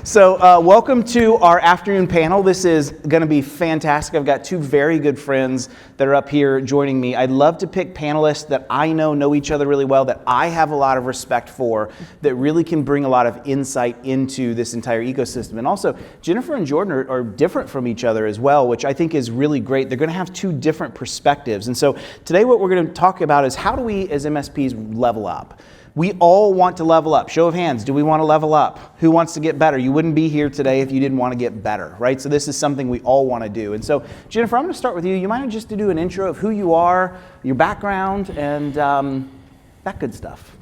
So welcome to our afternoon panel. This is going to be fantastic. I've got two very good friends that are up here joining me. I'd love to pick panelists that I know each other really well, that I have a lot of respect for, that really can bring a lot of insight into this entire ecosystem. And also, Jennifer and Jordan are different from each other as well, which I think is really great. They're going to have two different perspectives. And so today what we're going to talk about is how do we as MSPs level up? We all want to level up. Show of hands, do we want to level up? Who wants to get better? You wouldn't be here today if you didn't want to get better, right? So this is something we all want to do. And so, Jennifer, I'm going to start with you. You mind just to do an intro of who you are, your background, and that good stuff.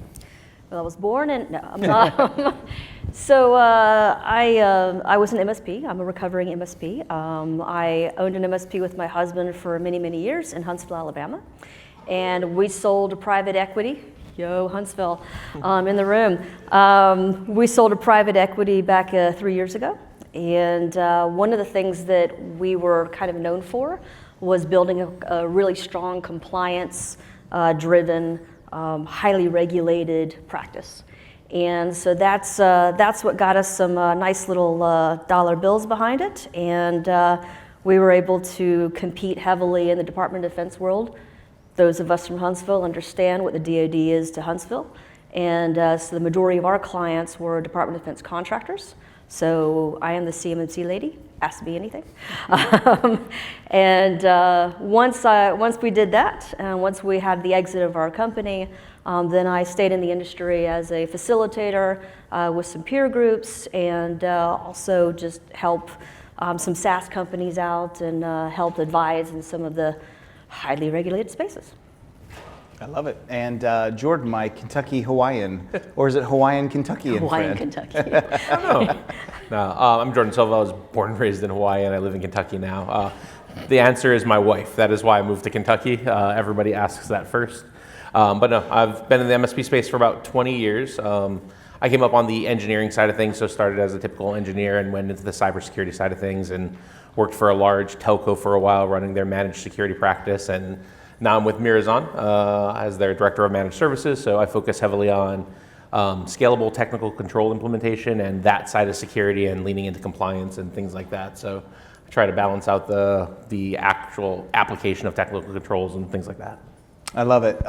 Well, I was born in, no, I'm not. So I was an MSP. I'm a recovering MSP. I owned an MSP with my husband for many, many years in Huntsville, Alabama. And we sold private equity. Yo, Huntsville, in the room. We sold a private equity back 3 years ago. And one of the things that we were kind of known for was building a really strong compliance driven, highly regulated practice. And so that's what got us some nice little dollar bills behind it. And we were able to compete heavily in the Department of Defense world. Those of us from Huntsville understand what the DoD is to Huntsville. And so the majority of our clients were Department of Defense contractors. So I am the CMMC lady, ask me anything. Once we did that, once we had the exit of our company, then I stayed in the industry as a facilitator with some peer groups and also just help some SaaS companies out and help advise in some of the highly regulated spaces. I love it. And Jordan, my Kentucky Hawaiian, or is it Hawaiian Kentuckian Hawaiian friend? Kentucky. I don't know. No, I'm Jordan Silva. I was born and raised in Hawaii, and I live in Kentucky now. The answer is my wife. That is why I moved to Kentucky. Everybody asks that first. But no, I've been in the MSP space for about 20 years. I came up on the engineering side of things, so started as a typical engineer and went into the cybersecurity side of things and worked for a large telco for a while, running their managed security practice. And now I'm with Mirazon as their director of managed services. So I focus heavily on scalable technical control implementation and that side of security and leaning into compliance and things like that. So I try to balance out the actual application of technical controls and things like that. I love it.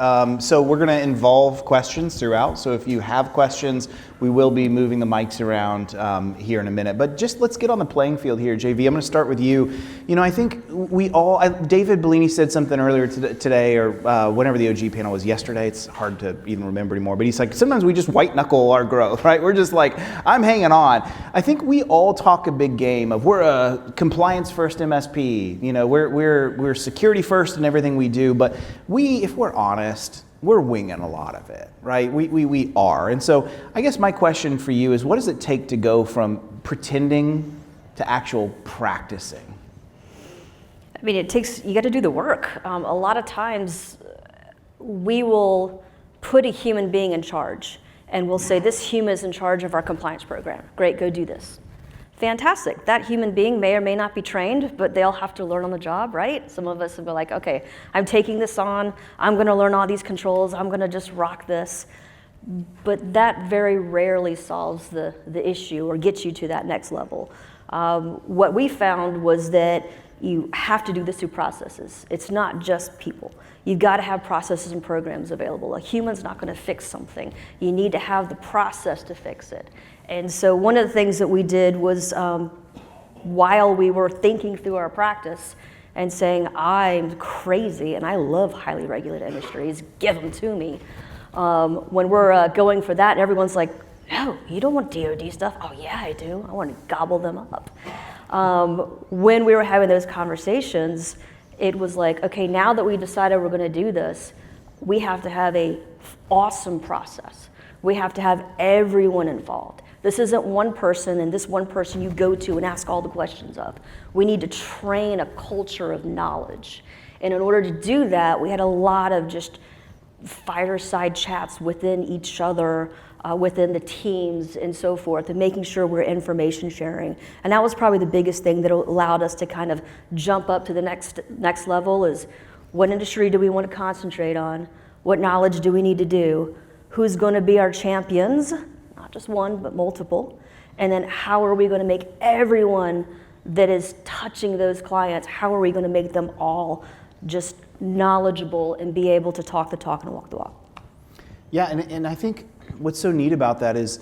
So we're going to involve questions throughout. So if you have questions, we will be moving the mics around here in a minute. But just let's get on the playing field here, JV. I'm going to start with you. You know, I think we all, David Bellini said something earlier today or whenever the OG panel was yesterday. It's hard to even remember anymore. But he's like, sometimes we just white knuckle our growth, right? We're just like, I'm hanging on. I think we all talk a big game of we're a compliance first MSP. You know, we're security first in everything we do. But if we're honest, we're winging a lot of it, right? We are. And so I guess my question for you is, what does it take to go from pretending to actual practicing? I mean, you got to do the work. A lot of times we will put a human being in charge and we'll say, this human is in charge of our compliance program. Great, go do this. Fantastic. That human being may or may not be trained, but they'll have to learn on the job, right? Some of us will be like, okay, I'm taking this on. I'm going to learn all these controls. I'm going to just rock this. But that very rarely solves the issue or gets you to that next level. What we found was that you have to do this through processes. It's not just people. You've got to have processes and programs available. A human's not going to fix something. You need to have the process to fix it. And so one of the things that we did was while we were thinking through our practice and saying, I'm crazy and I love highly regulated industries, give them to me. When we're going for that, everyone's like, no, you don't want DoD stuff. Oh yeah, I do. I want to gobble them up. When we were having those conversations, it was like, okay, now that we decided we're going to do this, we have to have an awesome process. We have to have everyone involved. This isn't one person and this one person you go to and ask all the questions of. We need to train a culture of knowledge. And in order to do that, we had a lot of just fireside chats within each other, within the teams and so forth, and making sure we're information sharing. And that was probably the biggest thing that allowed us to kind of jump up to the next level is, what industry do we want to concentrate on? What knowledge do we need to do? Who's going to be our champions? not just one, but multiple? And then how are we going to make everyone that is touching those clients, how are we going to make them all just knowledgeable and be able to talk the talk and walk the walk? Yeah, and I think what's so neat about that is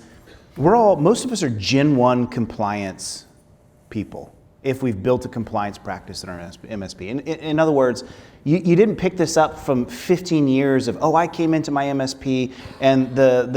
most of us are Gen 1 compliance people if we've built a compliance practice in our MSP. In other words, you didn't pick this up from 15 years of, I came into my MSP and the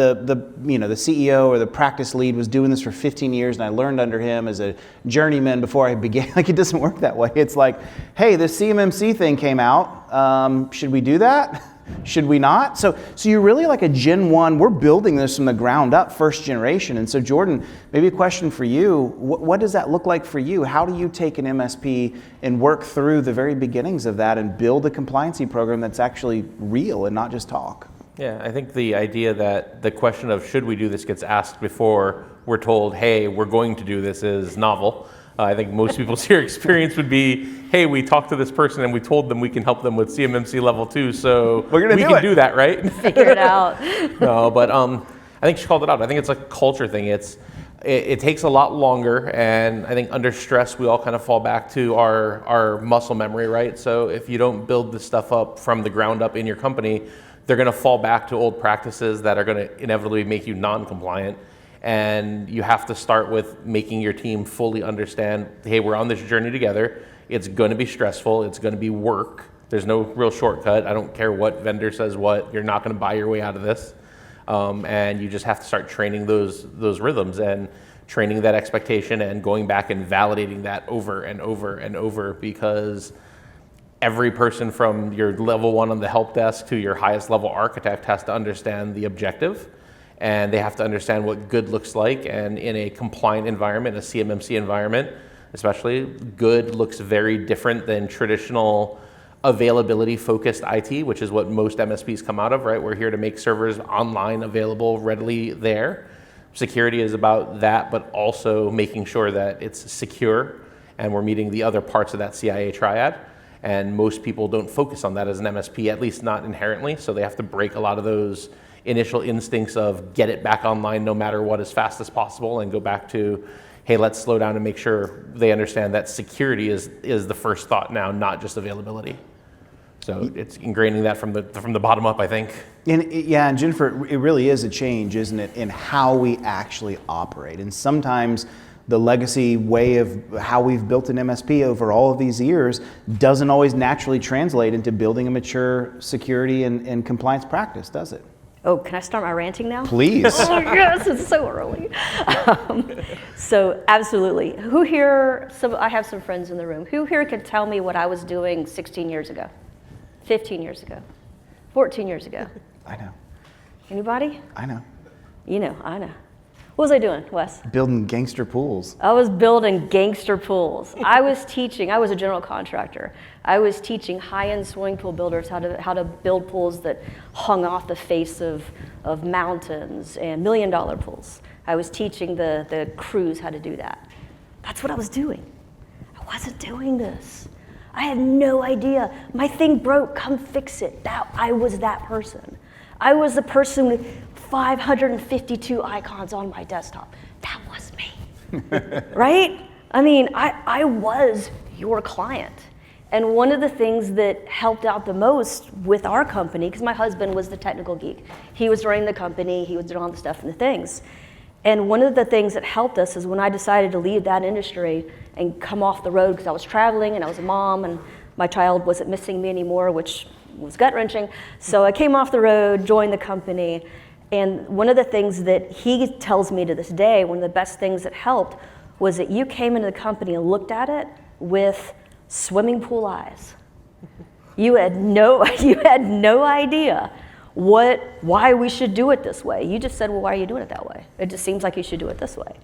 CEO or the practice lead was doing this for 15 years and I learned under him as a journeyman before I began. Like, it doesn't work that way. It's like, hey, this CMMC thing came out. Should we do that? Should we not? So you're really like a Gen 1. We're building this from the ground up, first generation. And so Jordan, maybe a question for you. What does that look like for you? How do you take an MSP and work through the very beginnings of that and build a compliancy program that's actually real and not just talk? Yeah, I think the idea that the question of should we do this gets asked before we're told, hey, we're going to do this is novel. I think most people's here experience would be, hey, we talked to this person and we told them we can help them with CMMC level 2, so we can do that, right? Figure it out. No, but I think she called it out. I think it's a culture thing. It takes a lot longer, and I think under stress we all kind of fall back to our muscle memory, right? So if you don't build this stuff up from the ground up in your company, they're going to fall back to old practices that are going to inevitably make you non-compliant. And you have to start with making your team fully understand, hey, we're on this journey together. It's going to be stressful. It's going to be work. There's no real shortcut. I don't care what vendor says what. You're not going to buy your way out of this. And you just have to start training those rhythms and training that expectation and going back and validating that over and over and over, because every person from your level 1 on the help desk to your highest level architect has to understand the objective. And they have to understand what good looks like. And in a compliant environment, a CMMC environment especially, good looks very different than traditional availability-focused IT, which is what most MSPs come out of, right? We're here to make servers online, available, readily there. Security is about that, but also making sure that it's secure, and we're meeting the other parts of that CIA triad. And most people don't focus on that as an MSP, at least not inherently, so they have to break a lot of those initial instincts of get it back online no matter what as fast as possible, and go back to, hey, let's slow down and make sure they understand that security is the first thought now, not just availability. So it's ingraining that from the bottom up, I think. And Jennifer, it really is a change, isn't it, in how we actually operate. And sometimes the legacy way of how we've built an MSP over all of these years doesn't always naturally translate into building a mature security and compliance practice, does it? Oh, can I start my ranting now? Please. Oh, yes, it's so early. So absolutely. Who here, I have some friends in the room, who here could tell me what I was doing 16 years ago, 15 years ago, 14 years ago? I know. Anybody? I know. You know, I know. What was I doing, Wes? Building gangster pools. I was building gangster pools. I was a general contractor. I was teaching high-end swimming pool builders how to build pools that hung off the face of mountains, and $1 million pools. I was teaching the crews how to do that. That's what I was doing. I wasn't doing this. I had no idea. My thing broke, come fix it. I was that person. I was the person with 552 icons on my desktop. That was me, right? I mean, I was your client. And one of the things that helped out the most with our company, because my husband was the technical geek. He was running the company, he was doing all the stuff and the things. And one of the things that helped us is when I decided to leave that industry and come off the road, because I was traveling and I was a mom and my child wasn't missing me anymore, which was gut-wrenching. So I came off the road, joined the company, and one of the things that he tells me to this day, one of the best things that helped, was that you came into the company and looked at it with swimming pool eyes. You had no idea why we should do it this way. You just said, well, why are you doing it that way? It just seems like you should do it this way.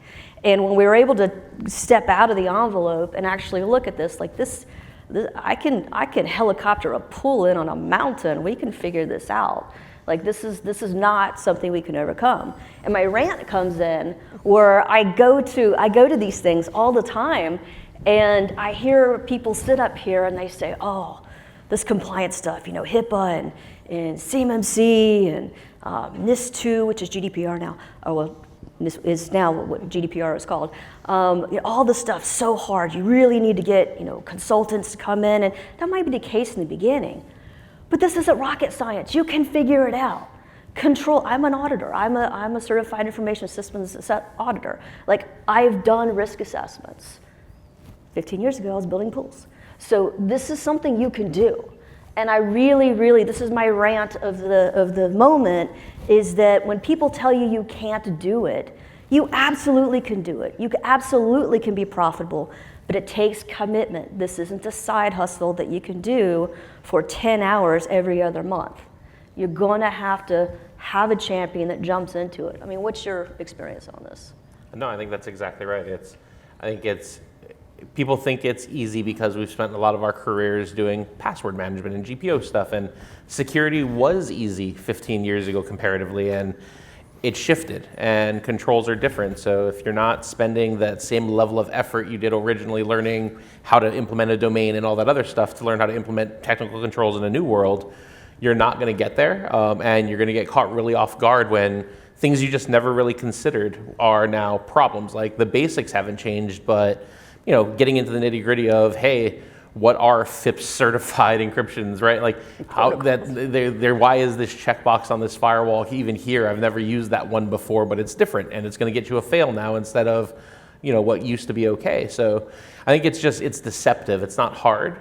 And when we were able to step out of the envelope and actually look at this, like this I can helicopter a pool in on a mountain. We can figure this out. Like this is not something we can overcome. And my rant comes in where I go to these things all the time, and I hear people sit up here and they say, oh, this compliance stuff, HIPAA and CMMC and NIST 2, which is GDPR now. Oh, well, and this is now what GDPR is called. All the stuff's so hard. You really need to get consultants to come in, and that might be the case in the beginning. But this isn't rocket science. You can figure it out. I'm an auditor. I'm a certified information systems auditor. Like, I've done risk assessments. 15 years ago, I was building pools. So this is something you can do. And I really, this is my rant of the moment, is that when people tell you you can't do it, you absolutely can do it. You absolutely can be profitable, but it takes commitment. This isn't a side hustle that you can do for 10 hours every other month. You're gonna have to have a champion that jumps into it. I mean, what's your experience on this? No, I think that's exactly right. People think it's easy because we've spent a lot of our careers doing password management and GPO stuff, and security was easy 15 years ago comparatively, and it shifted, and controls are different. So if you're not spending that same level of effort you did originally learning how to implement a domain and all that other stuff to learn how to implement technical controls in a new world, you're not going to get there, and you're going to get caught really off guard when things you just never really considered are now problems. Like, the basics haven't changed, but getting into the nitty-gritty of, hey, what are FIPS certified encryptions, right? Like, why is this checkbox on this firewall even here? I've never used that one before, but it's different, and it's going to get you a fail now instead of what used to be okay. So I think it's deceptive. It's not hard.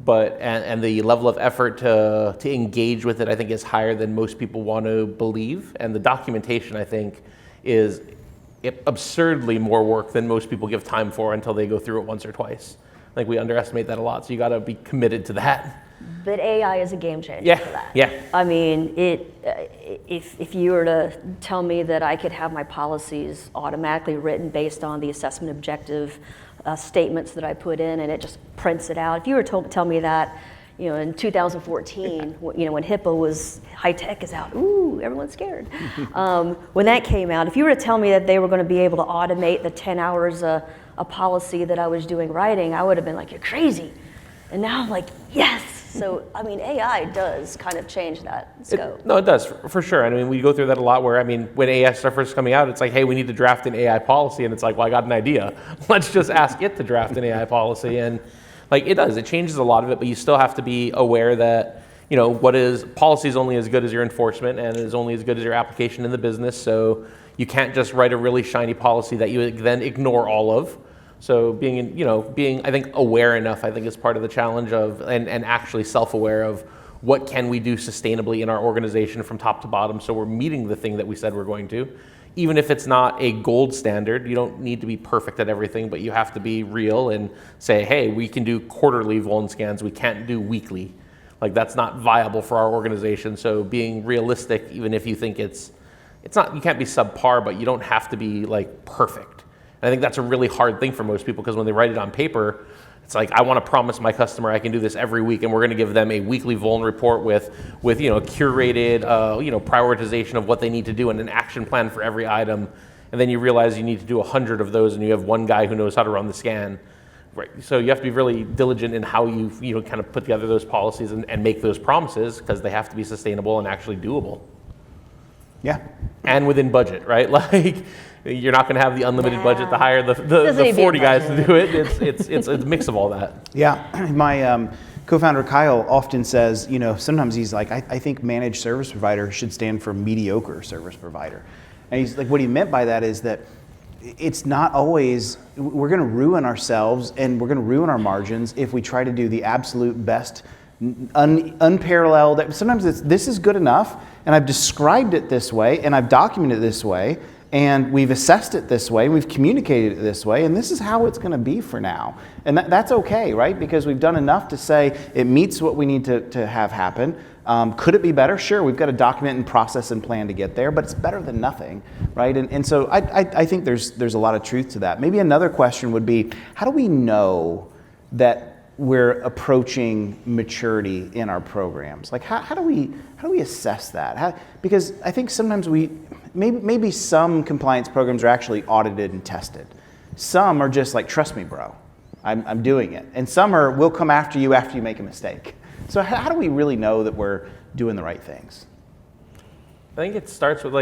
But and the level of effort to engage with it, I think, is higher than most people want to believe. And the documentation, I think, is absurdly more work than most people give time for until they go through it once or twice. I think we underestimate that a lot. So you got to be committed to that. But AI is a game changer for that. Yeah. I mean, if you were to tell me that I could have my policies automatically written based on the assessment objective statements that I put in, and it just prints it out. If you were to tell me that, in 2014, when HIPAA was, high tech is out, ooh, everyone's scared. When that came out, if you were to tell me that they were going to be able to automate the 10 hours a policy that I was doing writing, I would have been like, you're crazy. And now I'm like, yes. So, I mean, AI does kind of change that scope. It does, for sure. I mean, we go through that a lot where, when AI stuff first coming out, it's like, hey, we need to draft an AI policy. And it's like, well, I got an idea. Let's just ask it to draft an AI policy. And it does. It changes a lot of it, but you still have to be aware that, policy is only as good as your enforcement and is only as good as your application in the business. So you can't just write a really shiny policy that you then ignore all of. So being, I think, aware enough, I think, is part of the challenge of, and actually self-aware of what can we do sustainably in our organization from top to bottom so we're meeting the thing that we said we're going to. Even if it's not a gold standard, you don't need to be perfect at everything, but you have to be real and say, hey, we can do quarterly vuln scans, we can't do weekly. That's not viable for our organization. So being realistic, even if you think it's not, you can't be subpar, but you don't have to be perfect. I think that's a really hard thing for most people, because when they write it on paper, it's like, I want to promise my customer I can do this every week, and we're going to give them a weekly vuln report with curated prioritization of what they need to do and an action plan for every item. And then you realize you need to do 100 of those, and you have one guy who knows how to run the scan. Right. So you have to be really diligent in how you kind of put together those policies and make those promises, because they have to be sustainable and actually doable. Yeah. And within budget, right? You're not going to have the unlimited budget to hire the 40 guys to do it. It's a mix of all that. Yeah, my co-founder Kyle often says, sometimes he's like, I think managed service provider should stand for mediocre service provider. And he's like, what he meant by that is that it's not always, we're going to ruin ourselves and we're going to ruin our margins if we try to do the absolute best, unparalleled. Sometimes this is good enough, and I've described it this way, and I've documented it this way, and we've assessed it this way, we've communicated it this way, and this is how it's going to be for now. And that's okay, right? Because we've done enough to say it meets what we need to have happen. Could it be better? Sure, we've got to document and process and plan to get there, but it's better than nothing, right? And so I think there's a lot of truth to that. Maybe another question would be, how do we know that we're approaching maturity in our programs? How do we assess that? Because I think sometimes maybe some compliance programs are actually audited and tested. Some are just like, trust me, bro, I'm doing it. And some are, we'll come after you make a mistake. So how do we really know that we're doing the right things? I think it starts with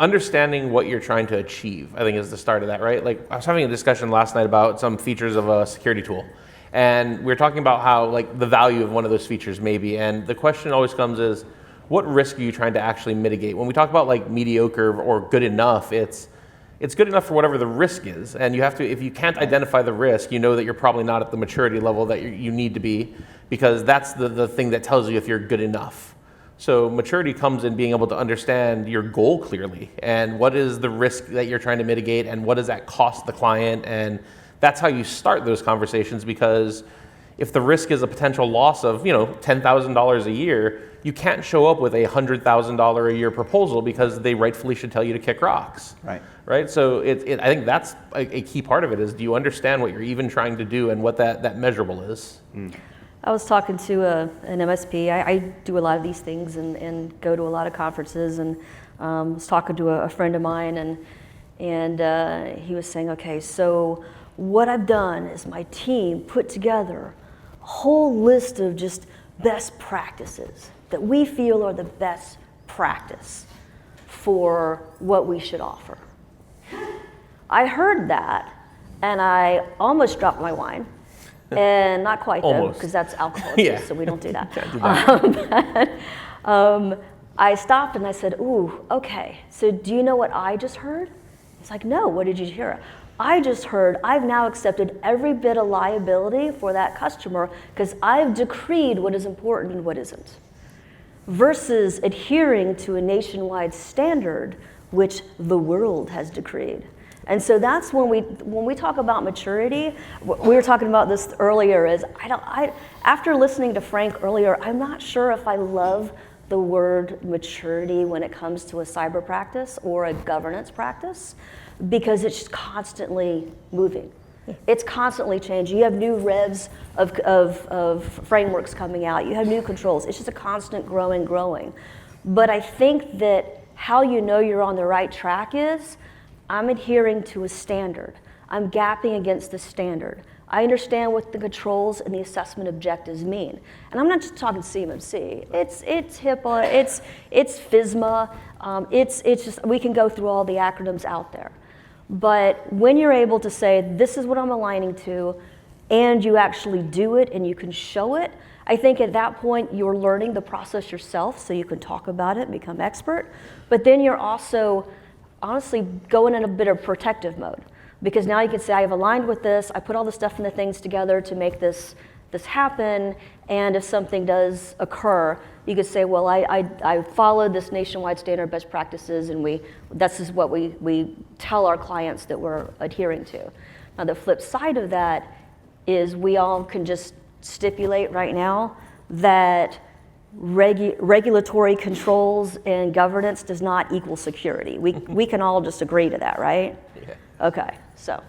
understanding what you're trying to achieve, I think, is the start of that, right? Like, I was having a discussion last night about some features of a security tool. And we were talking about how, like, the value of one of those features maybe. And the question always comes is, what risk are you trying to actually mitigate? When we talk about like mediocre or good enough, it's good enough for whatever the risk is. And you have to, if you can't identify the risk, you know that you're probably not at the maturity level that you need to be, because that's the thing that tells you if you're good enough. So maturity comes in being able to understand your goal clearly and what is the risk that you're trying to mitigate and what does that cost the client. And that's how you start those conversations, because if the risk is a potential loss of, $10,000 a year, you can't show up with a $100,000 a year proposal because they rightfully should tell you to kick rocks. Right. So I think that's a key part of it is, do you understand what you're even trying to do and what that measurable is? I was talking to an MSP. I do a lot of these things and go to a lot of conferences, and was talking to a friend of mine, and he was saying, okay, so what I've done is my team put together a whole list of just best practices that we feel are the best practice for what we should offer. I heard that, and I almost dropped my wine. And not quite though, because that's alcohol abuse, so we don't do that. Can't do that. I stopped and I said, ooh, okay, so do you know what I just heard? He's like, no, what did you hear? I just heard I've now accepted every bit of liability for that customer because I've decreed what is important and what isn't, versus adhering to a nationwide standard which the world has decreed. And so that's when we talk about maturity. We were talking about this earlier. After listening to Frank earlier, I'm not sure if I love the word maturity when it comes to a cyber practice or a governance practice, because it's just constantly moving. It's constantly changing. You have new revs of frameworks coming out. You have new controls. It's just a constant growing. But I think that how you know you're on the right track is, I'm adhering to a standard. I'm gapping against the standard. I understand what the controls and the assessment objectives mean. And I'm not just talking CMMC. It's HIPAA, it's FISMA, it's just, we can go through all the acronyms out there. But when you're able to say, this is what I'm aligning to, and you actually do it and you can show it, I think at that point you're learning the process yourself so you can talk about it and become expert. But then you're also honestly going in a bit of protective mode, because now you can say, I have aligned with this, I put all the stuff and the things together to make this happen, and if something does occur, you could say, well, I followed this nationwide standard best practices, and this is what we tell our clients that we're adhering to. Now the flip side of that is we all can just stipulate right now that regulatory controls and governance does not equal security. We can all just agree to that, right? Yeah. Okay, so.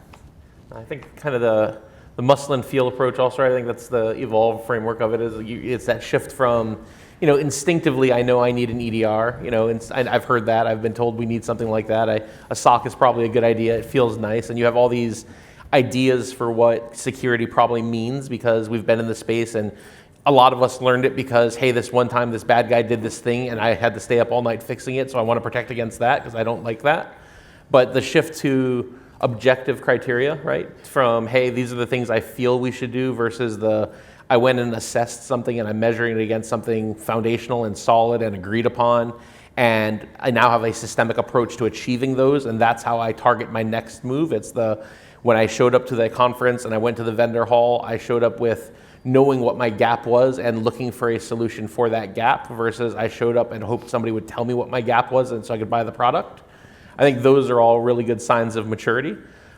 I think kind of the muscle and feel approach also, I think that's the evolved framework of it, is it's that shift from, instinctively I know I need an EDR, and I've heard that, I've been told we need something like that. A SOC is probably a good idea, it feels nice, and you have all these ideas for what security probably means because we've been in the space, and a lot of us learned it because, hey, this one time this bad guy did this thing and I had to stay up all night fixing it, so I want to protect against that because I don't like that. But the shift to objective criteria, right? From, hey, these are the things I feel we should do versus I went and assessed something and I'm measuring it against something foundational and solid and agreed upon. And I now have a systemic approach to achieving those, and that's how I target my next move. It's when I showed up to the conference and I went to the vendor hall, I showed up with knowing what my gap was and looking for a solution for that gap, versus I showed up and hoped somebody would tell me what my gap was and so I could buy the product. I think those are all really good signs of maturity.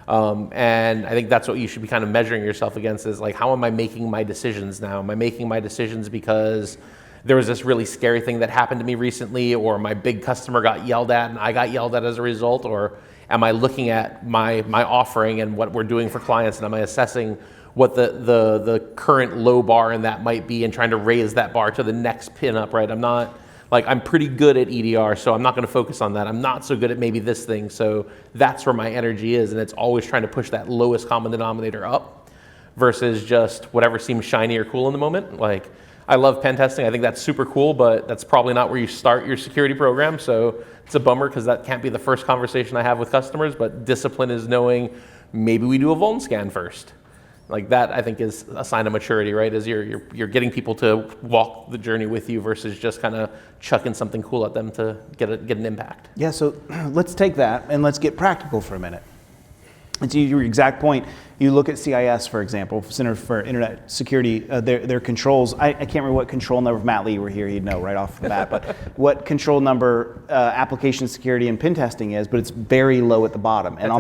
And I think that's what you should be kind of measuring yourself against, is like, how am I making my decisions now? Am I making my decisions because there was this really scary thing that happened to me recently, or my big customer got yelled at and I got yelled at as a result? Or am I looking at my offering and what we're doing for clients, and am I assessing what the current low bar in that might be and trying to raise that bar to the next pin up, right? I'm pretty good at EDR, so I'm not going to focus on that. I'm not so good at maybe this thing, so that's where my energy is, and it's always trying to push that lowest common denominator up versus just whatever seems shiny or cool in the moment. Like, I love pen testing. I think that's super cool, but that's probably not where you start your security program. So it's a bummer because that can't be the first conversation I have with customers, but discipline is knowing maybe we do a vuln scan first. Like that, I think, is a sign of maturity, right? Is you're getting people to walk the journey with you versus just kind of chucking something cool at them to get an impact. Yeah, so let's take that and let's get practical for a minute. And to your exact point, you look at CIS, for example, Center for Internet Security, their controls. I can't remember what control number. If Matt Lee were here, he'd know right off the bat. But what control number application security and pen testing is, but it's very low at the bottom. And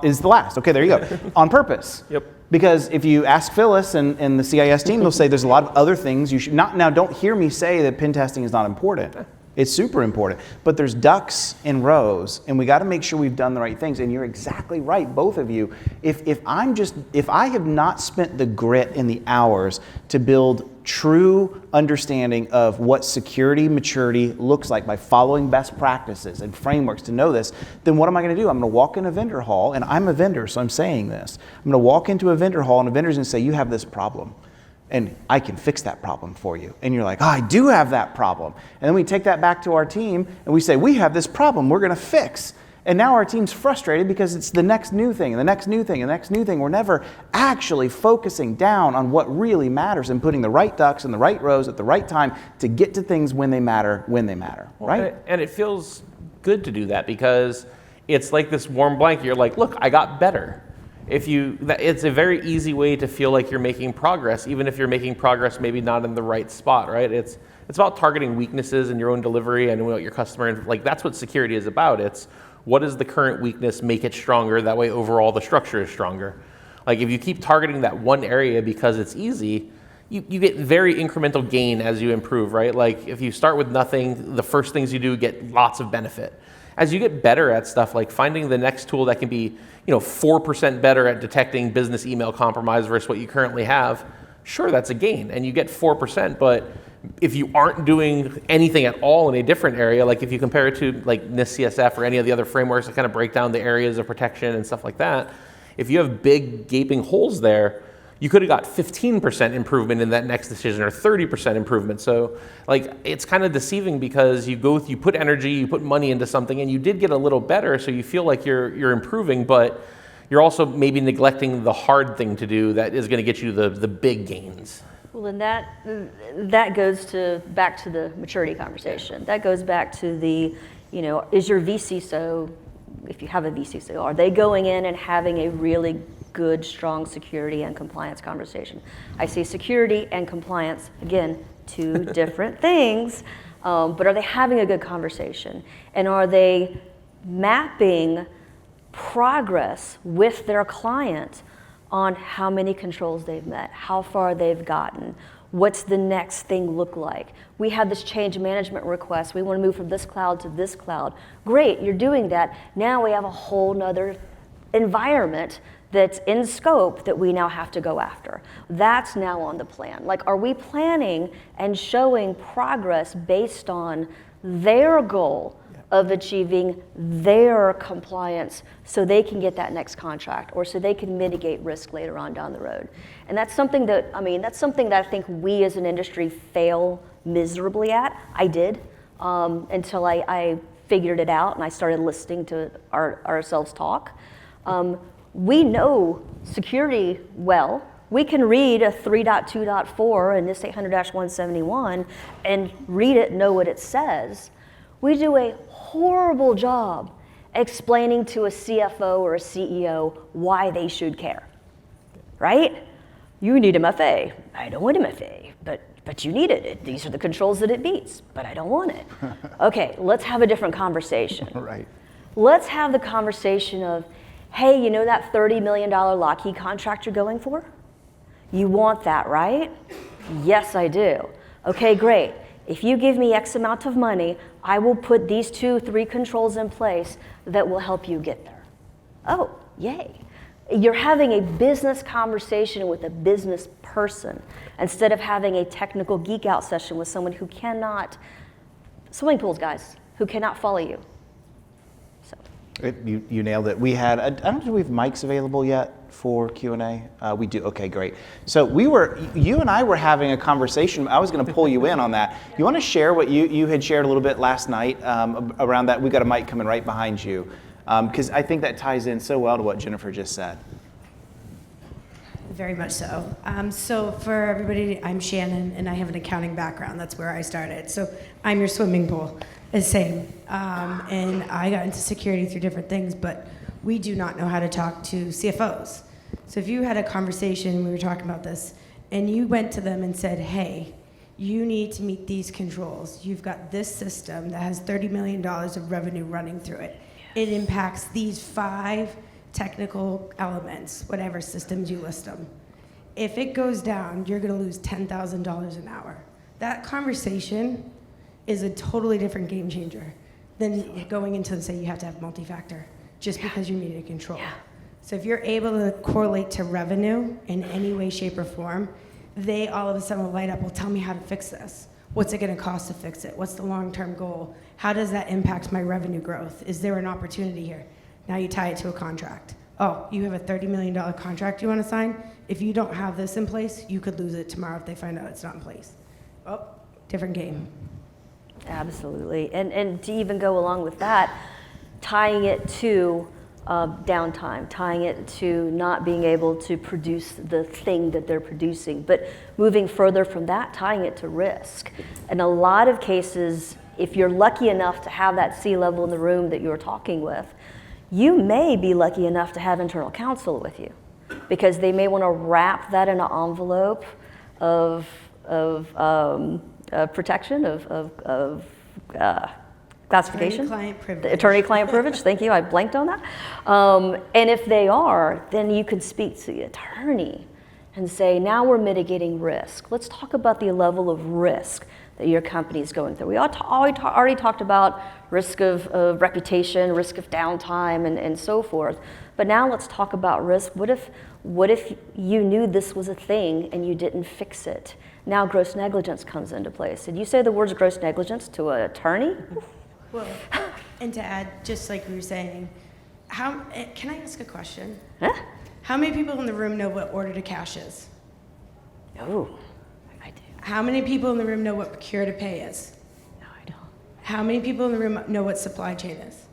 is the last. Okay, there you go. On purpose. Yep. Because if you ask Phyllis and the CIS team, they'll say there's a lot of other things you should not. Now, don't hear me say that pen testing is not important. It's super important, but there's ducks in rows, and we got to make sure we've done the right things. And you're exactly right, both of you. If I have not spent the grit and the hours to build true understanding of what security maturity looks like by following best practices and frameworks to know this, then what am I going to do? I'm going to walk in a vendor hall, and I'm a vendor, so I'm saying this. I'm going to walk into a vendor hall, and a vendor's going to say, you have this problem. And I can fix that problem for you. And you're like, oh, I do have that problem. And then we take that back to our team and we say, we have this problem we're going to fix. And now our team's frustrated because it's the next new thing and the next new thing and the next new thing. We're never actually focusing down on what really matters and putting the right ducks in the right rows at the right time to get to things when they matter, right? And it feels good to do that because it's like this warm blanket. You're like, look, I got better. It's a very easy way to feel like you're making progress, even if you're making progress maybe not in the right spot, right? It's about targeting weaknesses in your own delivery and what your customer, like that's what security is about. It's what is the current weakness, make it stronger, that way overall the structure is stronger. Like if you keep targeting that one area because it's easy, you get very incremental gain as you improve, right? Like if you start with nothing, the first things you do get lots of benefit. As you get better at stuff, like finding the next tool that can be 4% better at detecting business email compromise versus what you currently have, sure, that's a gain, and you get 4%, but if you aren't doing anything at all in a different area, like if you compare it to like NIST CSF or any of the other frameworks that kind of break down the areas of protection and stuff like that, if you have big gaping holes there, you could have got 15% improvement in that next decision or 30% improvement. So like it's kind of deceiving because you put energy, you put money into something and you did get a little better, so you feel like you're improving, but you're also maybe neglecting the hard thing to do that is going to get you the big gains. Well, then that goes back to the maturity conversation. That goes back to the, is your vCISO, if you have a vCISO, are they going in and having a really good, strong security and compliance conversation? I say security and compliance, again, two different things, but are they having a good conversation? And are they mapping progress with their client on how many controls they've met, how far they've gotten, what's the next thing look like? We have this change management request. We want to move from this cloud to this cloud. Great, you're doing that. Now we have a whole nother environment that's in scope that we now have to go after. That's now on the plan. Like, are we planning and showing progress based on their goal of achieving their compliance so they can get that next contract or so they can mitigate risk later on down the road? And that's something that I think we as an industry fail miserably at. I did until I figured it out and I started listening to ourselves talk. We know security well. We can read a 3.2.4 in NIST 800-171 and read it, know what it says. We do a horrible job explaining to a CFO or a CEO why they should care, right? You need MFA. I don't want MFA, but you need it. These are the controls that it meets, but I don't want it. Okay, let's have a different conversation. Right. Let's have the conversation of, hey, you know that $30 million Lockheed contract you're going for? You want that, right? Yes, I do. Okay, great. If you give me X amount of money, I will put these 2-3 controls in place that will help you get there. Oh, yay. You're having a business conversation with a business person instead of having a technical geek out session with someone who cannot, swimming pools, guys, who cannot follow you. So. You nailed it. We had, I don't know if we have mics available yet for Q&A. We do, okay, great. So you and I were having a conversation. I was gonna pull you in on that. You wanna share what you had shared a little bit last night around that? We got a mic coming right behind you. Because I think that ties in so well to what Jennifer just said. Very much so. So for everybody, I'm Shannon, and I have an accounting background. That's where I started. So I'm your swimming pool, the same. And I got into security through different things, but we do not know how to talk to CFOs. So if you had a conversation, we were talking about this, and you went to them and said, hey, you need to meet these controls. You've got this system that has $30 million of revenue running through it. It impacts these 5 technical elements, whatever systems you list them. If it goes down, you're gonna lose $10,000 an hour. That conversation is a totally different game changer than going into and say you have to have multi-factor just because you need a control. Yeah. So if you're able to correlate to revenue in any way, shape, or form, they all of a sudden will light up, well, tell me how to fix this. What's it gonna cost to fix it? What's the long-term goal? How does that impact my revenue growth? Is there an opportunity here? Now you tie it to a contract. Oh, you have a $30 million contract you want to sign? If you don't have this in place, you could lose it tomorrow if they find out it's not in place. Oh, different game. Absolutely. And to even go along with that, tying it to downtime, tying it to not being able to produce the thing that they're producing, but moving further from that, tying it to risk. In a lot of cases, if you're lucky enough to have that C-level in the room that you're talking with, you may be lucky enough to have internal counsel with you because they may want to wrap that in an envelope of protection, of classification. Attorney-client privilege. Attorney-client privilege, thank you, I blanked on that. And if they are, then you can speak to the attorney and say, now we're mitigating risk. Let's talk about the level of risk that your company is going through. We already talked about risk of reputation, risk of downtime, and so forth. But now let's talk about risk. What if you knew this was a thing and you didn't fix it? Now gross negligence comes into place. Did you say the words gross negligence to an attorney? Well, and to add, just like we were saying, can I ask a question? Huh? How many people in the room know what order to cash is? Oh, I do. How many people in the room know what procure to pay is? No, I don't. How many people in the room know what supply chain is?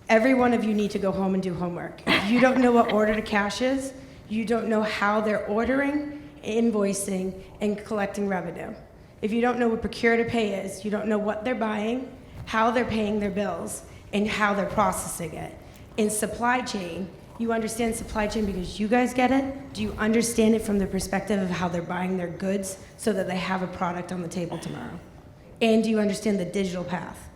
Every one of you need to go home and do homework. If you don't know what order to cash is, you don't know how they're ordering, invoicing, and collecting revenue. If you don't know what procure to pay is, you don't know what they're buying, how they're paying their bills, and how they're processing it. In supply chain, you understand supply chain because you guys get it? Do you understand it from the perspective of how they're buying their goods so that they have a product on the table tomorrow? And do you understand the digital path?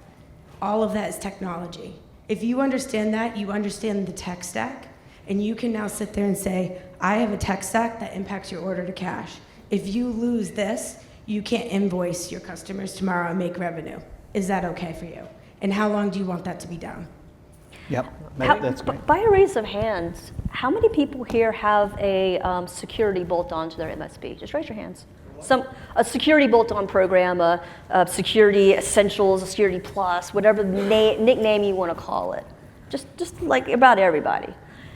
All of that is technology. If you understand that, you understand the tech stack, and you can now sit there and say, I have a tech stack that impacts your order to cash. If you lose this, you can't invoice your customers tomorrow and make revenue. Is that okay for you? And how long do you want that to be down? Yep, that's great. By a raise of hands, how many people here have a security bolt-on to their MSP? Just raise your hands. A security bolt-on program, a security essentials, a security plus, whatever nickname you want to call it. Just like about everybody.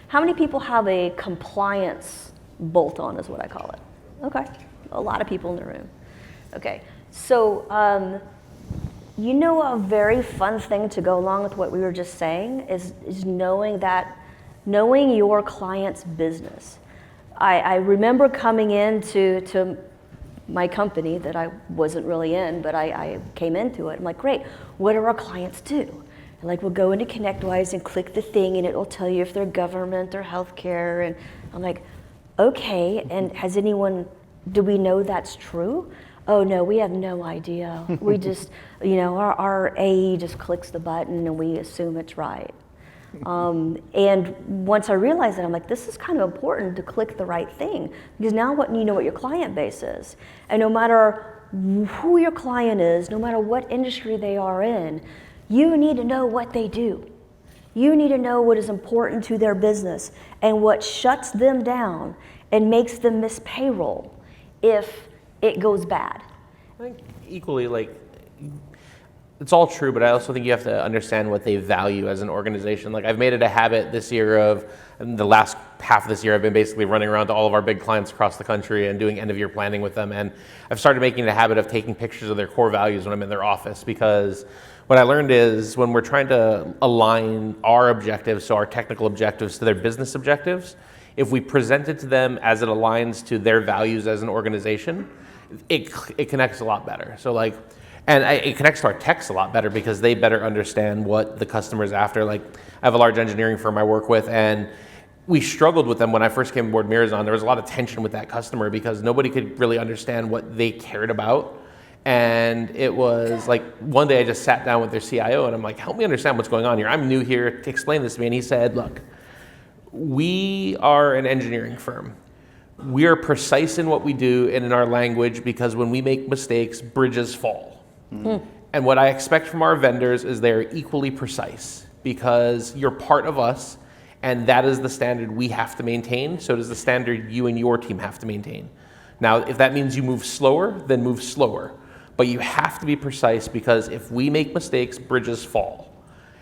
How many people have a compliance bolt-on is what I call it? Okay, a lot of people in the room. Okay, so you know, a very fun thing to go along with what we were just saying is knowing your client's business. I remember coming into my company that I wasn't really in, but I came into it. I'm like, great, what do our clients do? And like, we'll go into ConnectWise and click the thing and it will tell you if they're government or healthcare. And I'm like, okay, and do we know that's true? Oh no, we have no idea. We just, our AE just clicks the button and we assume it's right. And once I realized that, I'm like, this is kind of important to click the right thing, because now you know what your client base is. And no matter who your client is, no matter what industry they are in, you need to know what they do. You need to know what is important to their business and what shuts them down and makes them miss payroll if it goes bad. I think equally, it's all true, but I also think you have to understand what they value as an organization. Like I've made it a habit this year in the last half of this year, I've been basically running around to all of our big clients across the country and doing end of year planning with them. And I've started making it a habit of taking pictures of their core values when I'm in their office, because what I learned is when we're trying to align our objectives, so our technical objectives, to their business objectives, if we present it to them as it aligns to their values as an organization, it connects a lot better. So like, and it connects to our techs a lot better because they better understand what the customer's after. Like I have a large engineering firm I work with, and we struggled with them when I first came aboard Mirazon. There was a lot of tension with that customer because nobody could really understand what they cared about. And it was like one day I just sat down with their CIO and I'm like, help me understand what's going on here. I'm new here, to explain this to me. And he said, look, we are an engineering firm. We are precise in what we do and in our language because when we make mistakes, bridges fall. And what I expect from our vendors is they're equally precise because you're part of us, and that is the standard we have to maintain. So does the standard you and your team have to maintain. Now, if that means you move slower, then move slower. But you have to be precise because if we make mistakes, bridges fall.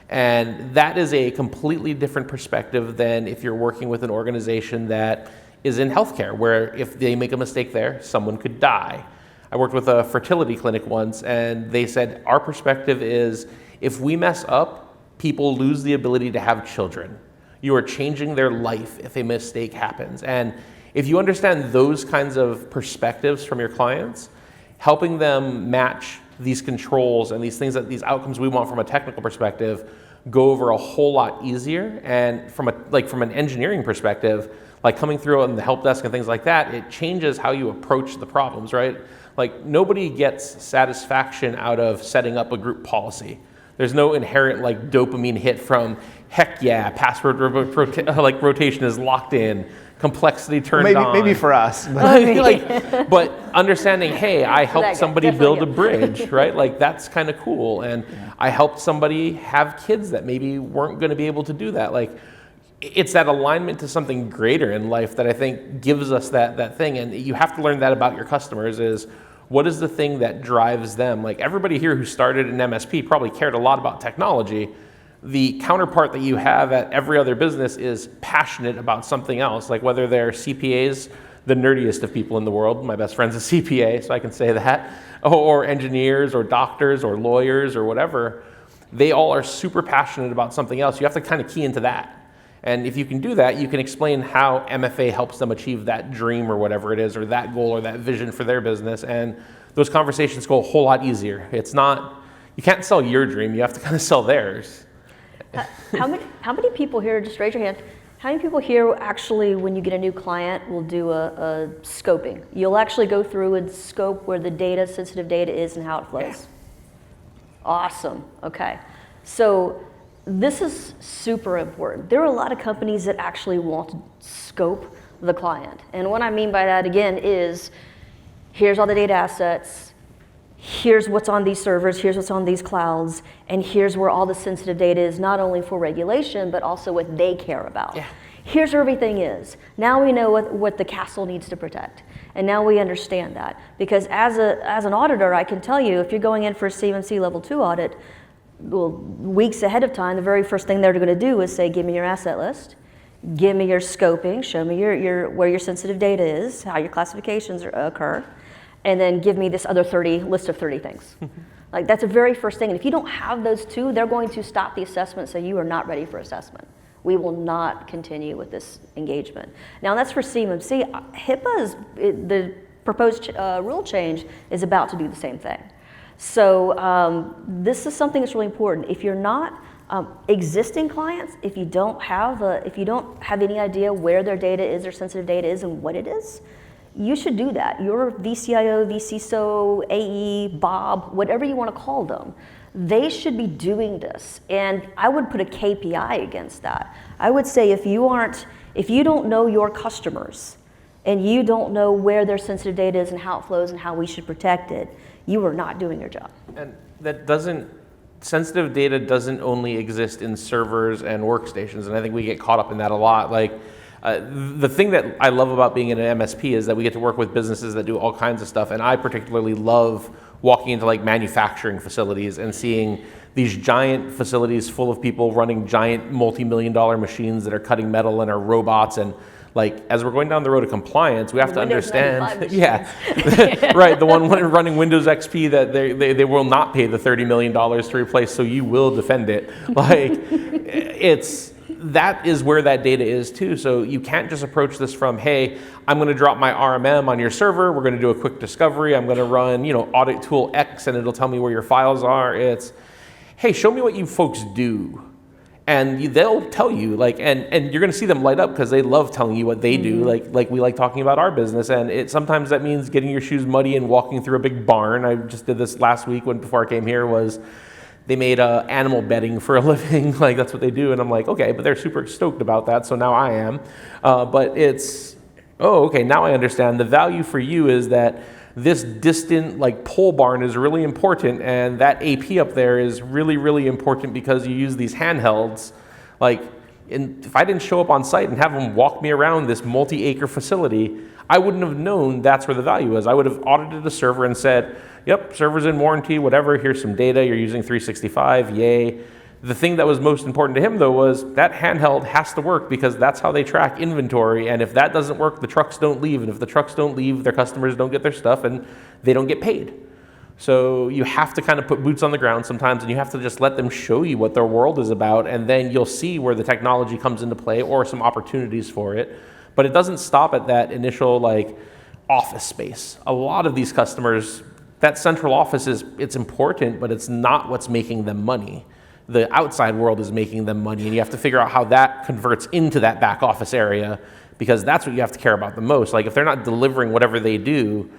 And that is a completely different perspective than if you're working with an organization that is in healthcare, where if they make a mistake there, someone could die. I worked with a fertility clinic once, and they said, our perspective is if we mess up, people lose the ability to have children. You are changing their life if a mistake happens. And if you understand those kinds of perspectives from your clients, helping them match these controls and these things, that these outcomes we want from a technical perspective, go over a whole lot easier. And from an engineering perspective, like coming through on the help desk and things like that, it changes how you approach the problems, right? Like nobody gets satisfaction out of setting up a group policy. There's no inherent like dopamine hit from, heck yeah, password rotation is locked in, complexity turned on. Maybe for us. But understanding, hey, I helped somebody build a bridge, right? Like that's kind of cool. And I helped somebody have kids that maybe weren't going to be able to do that. Like it's that alignment to something greater in life that I think gives us that thing. And you have to learn that about your customers is, what is the thing that drives them? Like everybody here who started an MSP probably cared a lot about technology. The counterpart that you have at every other business is passionate about something else, like whether they're CPAs, the nerdiest of people in the world. My best friend's a CPA, so I can say that, or engineers or doctors or lawyers or whatever. They all are super passionate about something else. You have to kind of key into that. And if you can do that, you can explain how MFA helps them achieve that dream or whatever it is, or that goal or that vision for their business. And those conversations go a whole lot easier. It's not, you can't sell your dream, you have to kind of sell theirs. How many people here, just raise your hand, how many people here actually, when you get a new client, will do a scoping? You'll actually go through and scope where the data, sensitive data is and how it flows? Yeah. Awesome, okay. So this is super important. There are a lot of companies that actually want to scope the client. And what I mean by that, again, is here's all the data assets, here's what's on these servers, here's what's on these clouds, and here's where all the sensitive data is, not only for regulation, but also what they care about. Yeah. Here's where everything is. Now we know what the castle needs to protect. And now we understand that. Because as an auditor, I can tell you, if you're going in for a CMMC level 2 audit, well, weeks ahead of time, the very first thing they're going to do is say, give me your asset list, give me your scoping, show me where your sensitive data is, how your classifications occur, and then give me this other list of 30 things. Like that's the very first thing. And if you don't have those two, they're going to stop the assessment, say you are not ready for assessment. We will not continue with this engagement. Now that's for CMMC. HIPAA, the proposed rule change is about to do the same thing. So this is something that's really important. If you're not existing clients, if you don't have any idea where their data is, their sensitive data is, and what it is, you should do that. Your vCIO, vCISO, AE, Bob, whatever you want to call them, they should be doing this. And I would put a KPI against that. I would say if you don't know your customers and you don't know where their sensitive data is and how it flows and how we should protect it, you are not doing your job. And sensitive data doesn't only exist in servers and workstations, and I think we get caught up in that a lot. Like, the thing that I love about being in an MSP is that we get to work with businesses that do all kinds of stuff, and I particularly love walking into like manufacturing facilities and seeing these giant facilities full of people running giant multi-million-dollar machines that are cutting metal and are robots. And like, as we're going down the road of compliance, we have to understand, yeah, right, the one running Windows XP that they will not pay the $30 million to replace, so you will defend it. Like, that is where that data is too. So you can't just approach this from, hey, I'm going to drop my RMM on your server, we're going to do a quick discovery, I'm going to run, audit tool X and it'll tell me where your files are. It's, hey, show me what you folks do. And they'll tell you, like, and you're going to see them light up because they love telling you what they do. Like we like talking about our business, and sometimes that means getting your shoes muddy and walking through a big barn. I just did this last week before I came here. They made animal bedding for a living, like that's what they do, and I'm like, okay, but they're super stoked about that, so now I am. But it's, oh, okay, now I understand. The value for you is that this distant like pole barn is really important, and that AP up there is really, really important because you use these handhelds. Like, if I didn't show up on site and have them walk me around this multi-acre facility, I wouldn't have known that's where the value is. I would have audited a server and said, yep, server's in warranty, whatever, here's some data, you're using 365, yay. The thing that was most important to him, though, was that handheld has to work because that's how they track inventory. And if that doesn't work, the trucks don't leave. And if the trucks don't leave, their customers don't get their stuff and they don't get paid. So you have to kind of put boots on the ground sometimes, and you have to just let them show you what their world is about. And then you'll see where the technology comes into play or some opportunities for it. But it doesn't stop at that initial like office space. A lot of these customers, that central office it's important, but it's not what's making them money. The outside world is making them money, and you have to figure out how that converts into that back office area, because that's what you have to care about the most. Like, if they're not delivering whatever they do,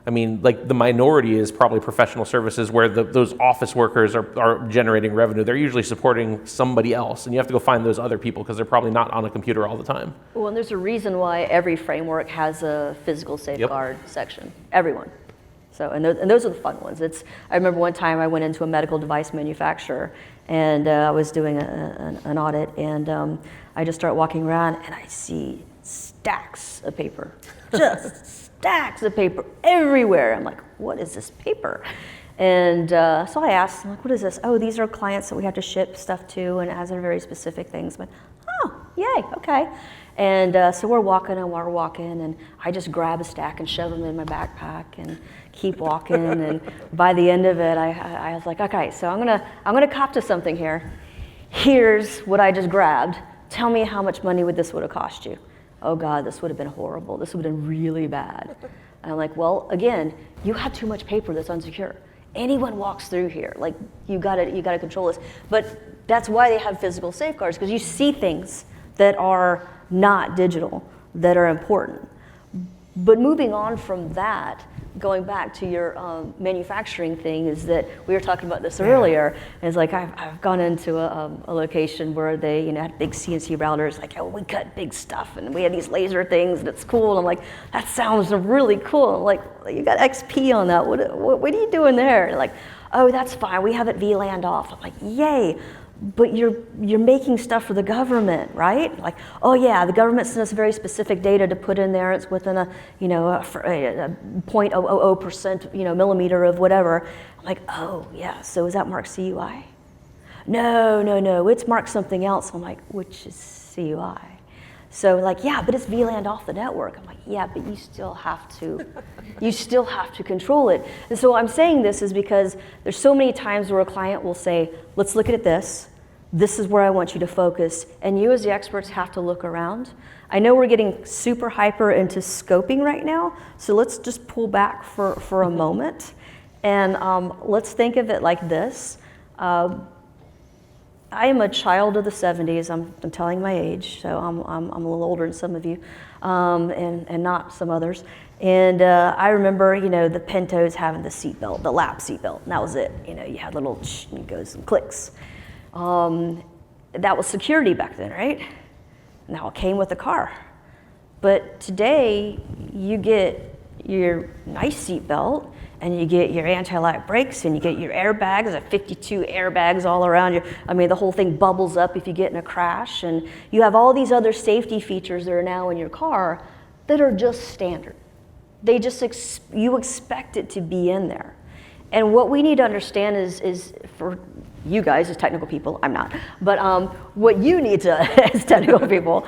I mean, like, the minority is probably professional services where those office workers are generating revenue. They're usually supporting somebody else, and you have to go find those other people because they're probably not on a computer all the time. Well, and there's a reason why every framework has a physical safeguard section. Everyone. So, and those are the fun ones. I remember one time I went into a medical device manufacturer, and I was doing an audit, and I just start walking around, and I see stacks of paper, just stacks of paper everywhere. I'm like, what is this paper? And so I asked, I'm like, what is this? Oh, these are clients that we have to ship stuff to, and it has very specific things. But, oh, yay, okay. And so we're walking, and I just grab a stack and shove them in my backpack and keep walking. And by the end of it, I was like, okay, so I'm gonna cop to something here. Here's what I just grabbed. Tell me how much money this would have cost you. Oh God, this would have been horrible. This would have been really bad. And I'm like, well, again, you have too much paper that's unsecure. Anyone walks through here, like you gotta control this. But that's why they have physical safeguards, because you see things that are not digital, that are important. But moving on from that, going back to your manufacturing thing, is that we were talking about this earlier. And it's like I've gone into a location where they had big CNC routers, like, oh, we cut big stuff, and we have these laser things, and it's cool. And I'm like, that sounds really cool. I'm like, you got XP on that. What are you doing there? And like, oh, that's fine. We have it VLAN'd off. I'm like, yay. But you're making stuff for the government, right? Like, oh yeah, the government sent us very specific data to put in there. It's within a 0.00%, millimeter of whatever. I'm like, oh yeah, so is that marked CUI? No, it's marked something else. I'm like, which is CUI? So like, yeah, but it's VLAN'd off the network. I'm like, yeah, but you still have to control it. And so I'm saying this is because there's so many times where a client will say, let's look at this. This is where I want you to focus. And you as the experts have to look around. I know we're getting super hyper into scoping right now, so let's just pull back for a moment. And let's think of it like this. I am a child of the 70s. I'm telling my age, so I'm a little older than some of you, and not some others. And I remember, the Pintos having the seatbelt, the lap seatbelt, and that was it. You had little, it goes and clicks. That was security back then, right? Now it came with the car. But today, you get your nice seatbelt, and you get your anti-lock brakes, and you get your airbags, 52 airbags all around you. I mean, the whole thing bubbles up if you get in a crash, and you have all these other safety features that are now in your car that are just standard. You expect it to be in there. And what we need to understand is for you guys as technical people, I'm not, but what you need to, as technical people,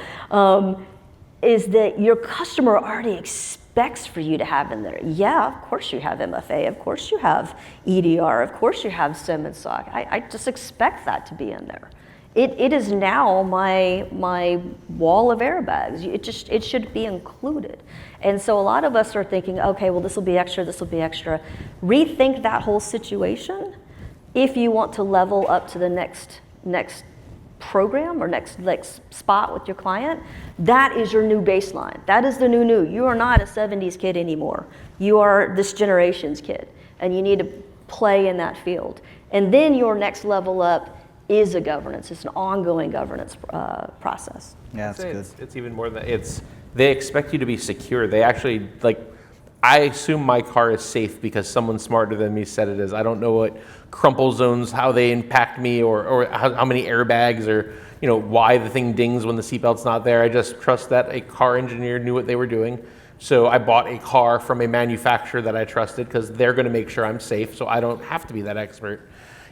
is that your customer already expects for you to have in there. Yeah, of course you have MFA, of course you have EDR, of course you have SIM and SOC. I just expect that to be in there. It is now my wall of airbags. It should be included. And so a lot of us are thinking, okay, well this will be extra, this will be extra. Rethink that whole situation if you want to level up to the next program or next spot with your client. That is your new baseline. That is the new. You are not a 70s kid anymore. You are this generation's kid, and you need to play in that field. And then your next level up is a governance. It's an ongoing governance process. Yeah, that's good. It's even more than that. They expect you to be secure. They actually, I assume my car is safe because someone smarter than me said it is. I don't know what crumple zones, how they impact me, or how many airbags, or why the thing dings when the seatbelt's not there. I just trust that a car engineer knew what they were doing. So I bought a car from a manufacturer that I trusted because they're going to make sure I'm safe, so I don't have to be that expert.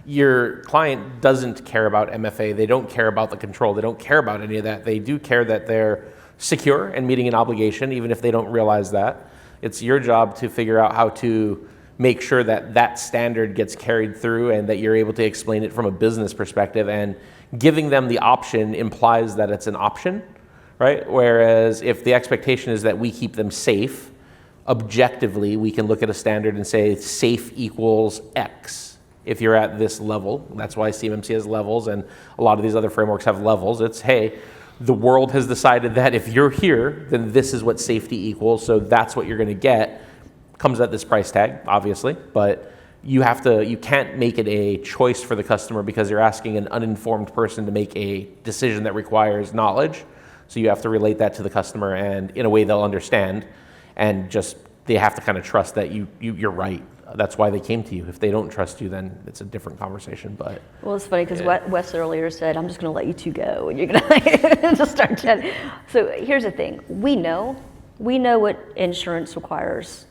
Your client doesn't care about MFA. They don't care about the control. They don't care about any of that. They do care that they're secure and meeting an obligation, even if they don't realize that. It's your job to figure out how to make sure that that standard gets carried through and that you're able to explain it from a business perspective. And giving them the option implies that it's an option, right? Whereas if the expectation is that we keep them safe, objectively, we can look at a standard and say safe equals X. If you're at this level, that's why CMMC has levels, and a lot of these other frameworks have levels. It's, hey, the world has decided that if you're here, then this is what safety equals, so that's what you're going to get. Comes at this price tag, obviously, but you can't make it a choice for the customer because you're asking an uninformed person to make a decision that requires knowledge. So you have to relate that to the customer, and in a way they'll understand, and just they have to kind of trust that you're right. That's why they came to you. If they don't trust you, then it's a different conversation. But well, it's funny because Wes earlier said, "I'm just going to let you two go, and you're going to just start chatting." So here's the thing: we know what insurance requires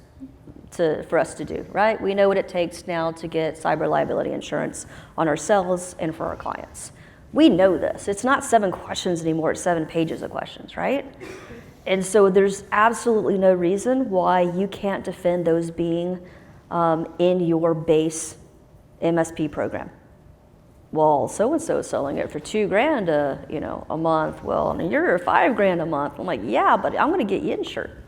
for us to do, right? We know what it takes now to get cyber liability insurance on ourselves and for our clients. We know this. It's not 7 questions anymore; it's 7 pages of questions, right? And so there's absolutely no reason why you can't defend those being in your base MSP program. Well, so-and-so is selling it for $2,000 a month. Well, I mean, you're $5,000 a month. I'm like, yeah, but I'm going to get you insured.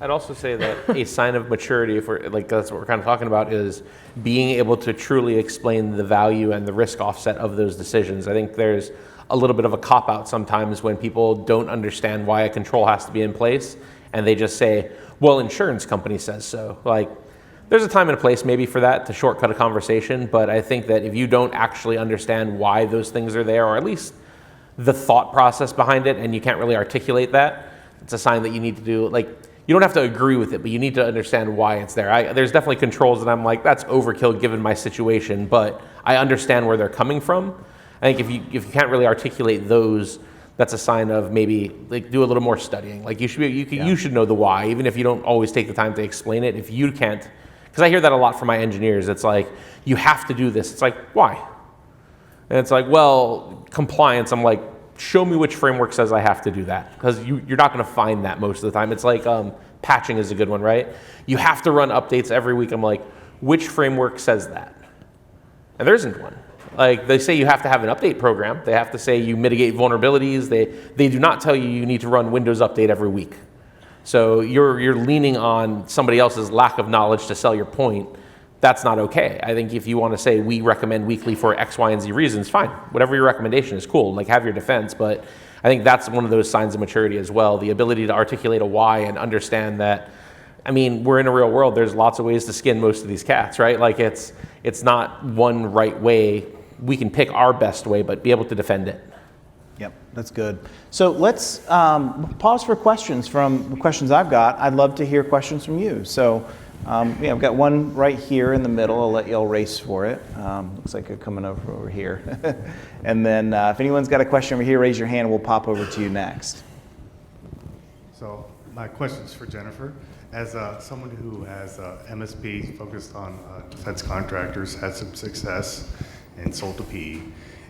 I'd also say that a sign of maturity, if we're that's what we're kind of talking about, is being able to truly explain the value and the risk offset of those decisions. I think there's a little bit of a cop-out sometimes when people don't understand why a control has to be in place, and they just say, well, insurance company says so. There's a time and a place maybe for that to shortcut a conversation, but I think that if you don't actually understand why those things are there, or at least the thought process behind it, and you can't really articulate that, it's a sign that you need to do, you don't have to agree with it, but you need to understand why it's there. There's definitely controls that I'm like, that's overkill given my situation, but I understand where they're coming from. I think if you can't really articulate those, that's a sign of maybe do a little more studying. You should know the why, even if you don't always take the time to explain it. If you can't, because I hear that a lot from my engineers. It's like, you have to do this. It's like, why? And it's like, well, compliance. I'm like, show me which framework says I have to do that. Because you're not going to find that most of the time. It's like patching is a good one, right? You have to run updates every week. I'm like, which framework says that? And there isn't one. They say you have to have an update program. They have to say you mitigate vulnerabilities. They do not tell you you need to run Windows Update every week. So you're leaning on somebody else's lack of knowledge to sell your point. That's not okay. I think if you want to say we recommend weekly for X, Y, and Z reasons, fine. Whatever your recommendation is, cool. Have your defense. But I think that's one of those signs of maturity as well. The ability to articulate a why and understand that, we're in a real world. There's lots of ways to skin most of these cats, right? It's not one right way. We can pick our best way, but be able to defend it. Yep, that's good. So let's pause for questions from the questions I've got. I'd love to hear questions from you. So I've got one right here in the middle. I'll let y'all race for it. Looks like you're coming over here. And then if anyone's got a question over here, raise your hand. We'll pop over to you next. So my question's for Jennifer. As someone who has MSP focused on defense contractors, had some success and sold to PE,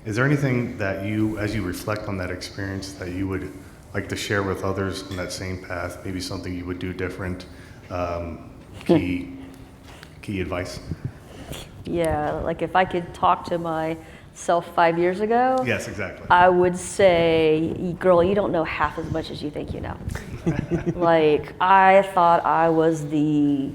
is there anything that you, as you reflect on that experience, that you would like to share with others on that same path? Maybe something you would do different, key advice? Yeah, like if I could talk to myself 5 years ago, Yes, exactly. I would say, girl, you don't know half as much as you think you know. Like, I thought I was the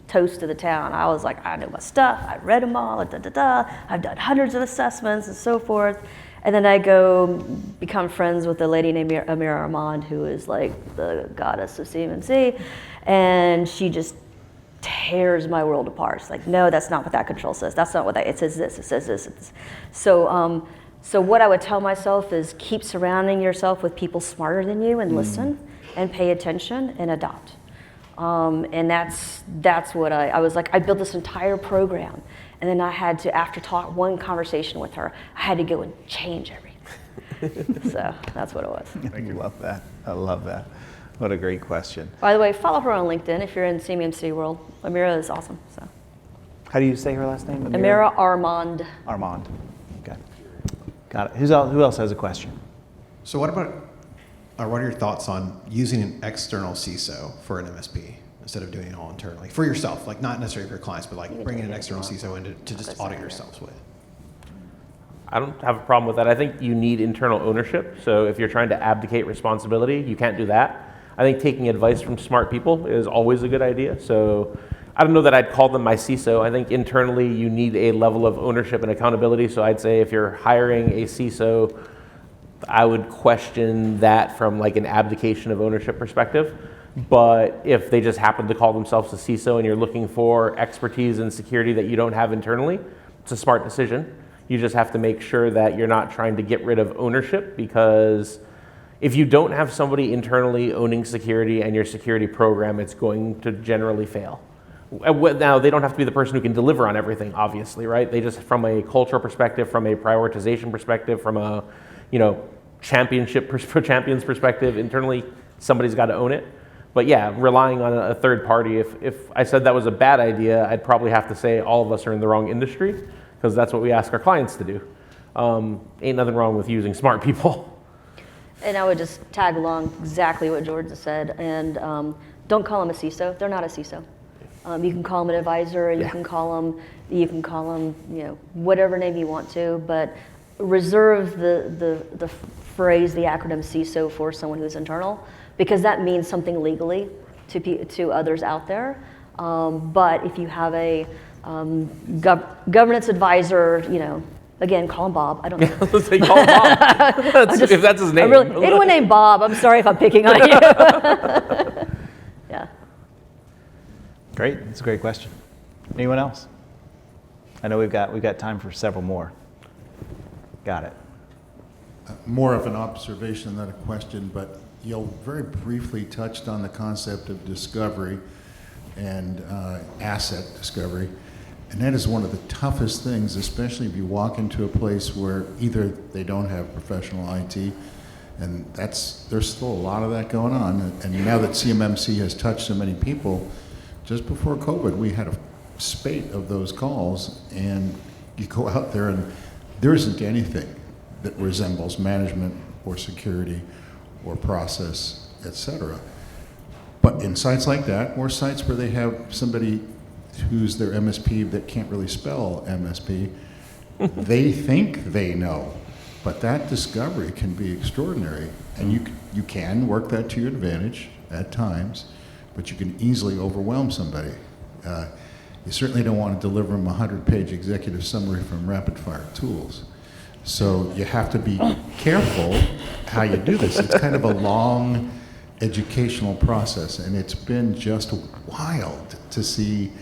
toast of the town. I was like, I know my stuff, I read them all, da da da. I've done hundreds of assessments and so forth. And then I go become friends with a lady named Amira Armand, who is like the goddess of CMMC, and she just tears my world apart. It's like, no, that's not what that control says. That's not what that, it says this, it says this. So, so what I would tell myself is keep surrounding yourself with people smarter than you and listen and pay attention and adopt. And that's what I was like, I built this entire program, and then I had to, after one conversation with her, I had to go and change everything. So that's what it was. Thank you. Love that. I love that. What a great question. By the way, follow her on LinkedIn if you're in CMMC world. Amira is awesome. So. How do you say her last name? Amira Armand. Armand. Okay. Got it. Who else has a question? So what are your thoughts on using an external CISO for an MSP instead of doing it all internally? For yourself, like not necessarily for your clients, but like bringing an external CISO in to just audit yourselves with. I don't have a problem with that. I think you need internal ownership. So if you're trying to abdicate responsibility, you can't do that. I think taking advice from smart people is always a good idea. So I don't know that I'd call them my CISO. I think internally you need a level of ownership and accountability. So I'd say if you're hiring a CISO, I would question that from like an abdication of ownership perspective. But if they just happen to call themselves a CISO and you're looking for expertise in security that you don't have internally, it's a smart decision. You just have to make sure that you're not trying to get rid of ownership, because if you don't have somebody internally owning security and your security program, it's going to generally fail. Now, they don't have to be the person who can deliver on everything, obviously, right? They just, from a cultural perspective, from a prioritization perspective, from a, champions perspective, internally, somebody's got to own it. But yeah, relying on a third party, if I said that was a bad idea, I'd probably have to say all of us are in the wrong industry, because that's what we ask our clients to do. Ain't nothing wrong with using smart people. And I would just tag along exactly what George has said, and don't call them a CISO. They're not a CISO. You can call them an advisor, you can call them, whatever name you want to, but reserve the phrase, the acronym CISO for someone who's internal, because that means something legally to others out there. But if you have a governance advisor, again, call him Bob. I don't know. Let's say call him Bob. If that's his name. Anyone named Bob, I'm sorry if I'm picking on you. Yeah. Great. That's a great question. Anyone else? I know we've got time for several more. Got it. More of an observation than a question, but you very briefly touched on the concept of discovery and asset discovery. And that is one of the toughest things, especially if you walk into a place where either they don't have professional IT, and there's still a lot of that going on. And now that CMMC has touched so many people, just before COVID, we had a spate of those calls, and you go out there and there isn't anything that resembles management or security or process, etc. But in sites like that, or sites where they have somebody who's their MSP that can't really spell MSP, they think they know. But that discovery can be extraordinary. And you can work that to your advantage at times, but you can easily overwhelm somebody. You certainly don't want to deliver them a 100-page executive summary from rapid-fire tools. So you have to be careful how you do this. It's kind of a long educational process, and it's been just wild to see,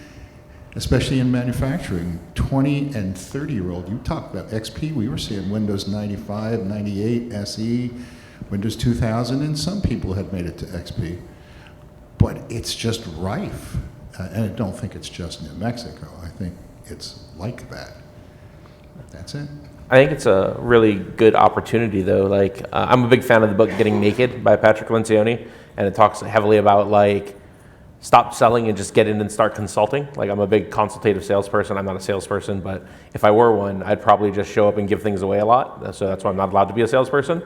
especially in manufacturing, 20 and 30-year-old. You talk about XP, we were seeing Windows 95, 98, SE, Windows 2000, and some people had made it to XP. But it's just rife. And I don't think it's just New Mexico. I think it's like that. That's it. I think it's a really good opportunity, though. Like, I'm a big fan of the book Getting Naked by Patrick Lencioni, and it talks heavily about, like, stop selling and just get in and start consulting. Like, I'm a big consultative salesperson. I'm not a salesperson, but if I were one, I'd probably just show up and give things away a lot. So that's why I'm not allowed to be a salesperson.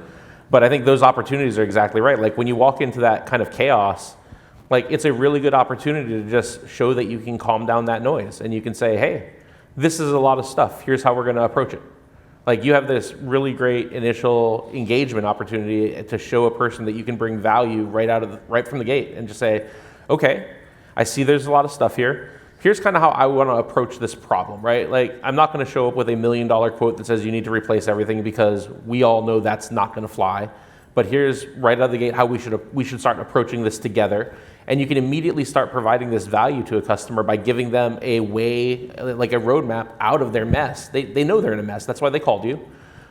But I think those opportunities are exactly right. Like, when you walk into that kind of chaos, like, it's a really good opportunity to just show that you can calm down that noise, and you can say, hey, this is a lot of stuff. Here's how we're going to approach it. Like, you have this really great initial engagement opportunity to show a person that you can bring value right from the gate, and just say, okay, I see there's a lot of stuff here. Here's kind of how I want to approach this problem, right? Like, I'm not going to show up with $1 million quote that says you need to replace everything, because we all know that's not going to fly. But here's right out of the gate how we should start approaching this together. And you can immediately start providing this value to a customer by giving them a way, like a roadmap out of their mess. They know they're in a mess. That's why they called you.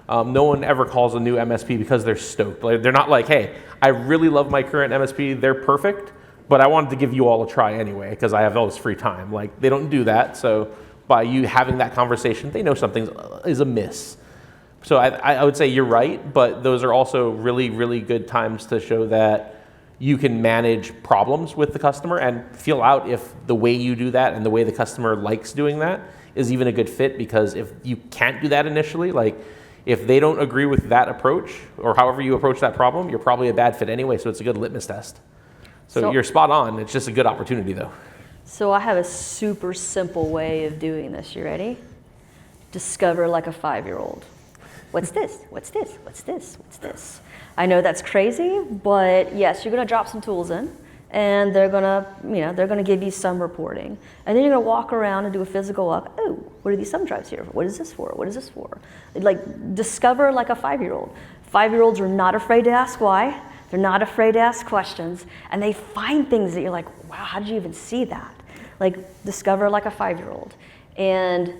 No one ever calls a new MSP because they're stoked. Like, they're not like, hey, I really love my current MSP. They're perfect, but I wanted to give you all a try anyway because I have all this free time. Like, they don't do that. So by you having that conversation, they know something is amiss. So I would say you're right, but those are also really, really good times to show that you can manage problems with the customer and feel out if the way you do that and the way the customer likes doing that is even a good fit. Because if you can't do that initially, like, if they don't agree with that approach or however you approach that problem, you're probably a bad fit anyway. So it's a good litmus test. So you're spot on. It's just a good opportunity, though. So I have a super simple way of doing this. You ready? Discover like a 5-year-old. What's this? What's this? What's this? What's this? I know that's crazy, but yes, you're going to drop some tools in, and they're going to give you some reporting, and then you're going to walk around and do a physical walk. Oh, what are these thumb drives here? What is this for? What is this for? Like, discover like a 5-year-old. 5-year-olds are not afraid to ask why. They're not afraid to ask questions, and they find things that you're like, wow, how did you even see that? Like, discover like a 5-year-old, and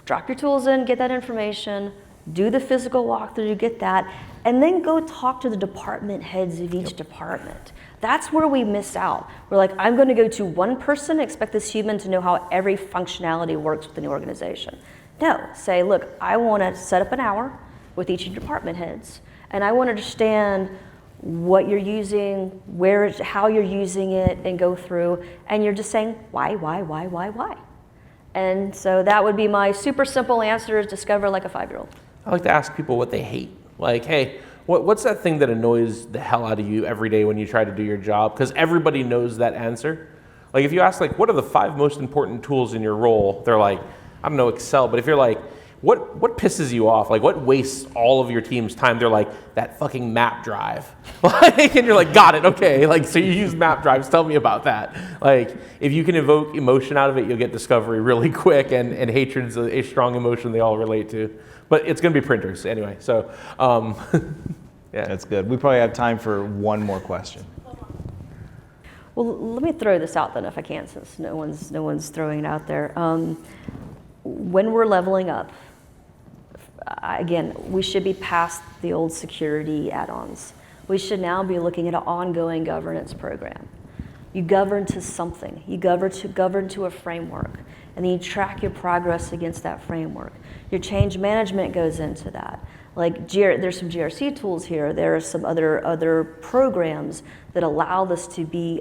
drop your tools in, get that information, do the physical walkthrough, get that, and then go talk to the department heads of each department. That's where we miss out. We're like, I'm going to go to one person and expect this human to know how every functionality works within the organization. No, say, look, I want to set up an hour with each of your department heads, and I want to understand what you're using, how you're using it, and go through, and you're just saying, why? And so that would be my super simple answer, is discover like a 5-year-old. I like to ask people what they hate. Like, hey, what's that thing that annoys the hell out of you every day when you try to do your job? Because everybody knows that answer. Like, if you ask, like, what are the 5 most important tools in your role? They're like, I don't know, Excel. But if you're like, what pisses you off? Like, what wastes all of your team's time? They're like, that fucking map drive. Like, and you're like, got it, okay. Like, so you use map drives, tell me about that. Like, if you can evoke emotion out of it, you'll get discovery really quick, and hatred's a strong emotion they all relate to. But it's gonna be printers anyway, so, yeah. That's good. We probably have time for one more question. Well, let me throw this out then, if I can, since no one's throwing it out there. When we're leveling up, again, we should be past the old security add-ons. We should now be looking at an ongoing governance program. You govern to something. You govern to a framework, and then you track your progress against that framework. Your change management goes into that. Like, there's some GRC tools here. There are some other programs that allow this to be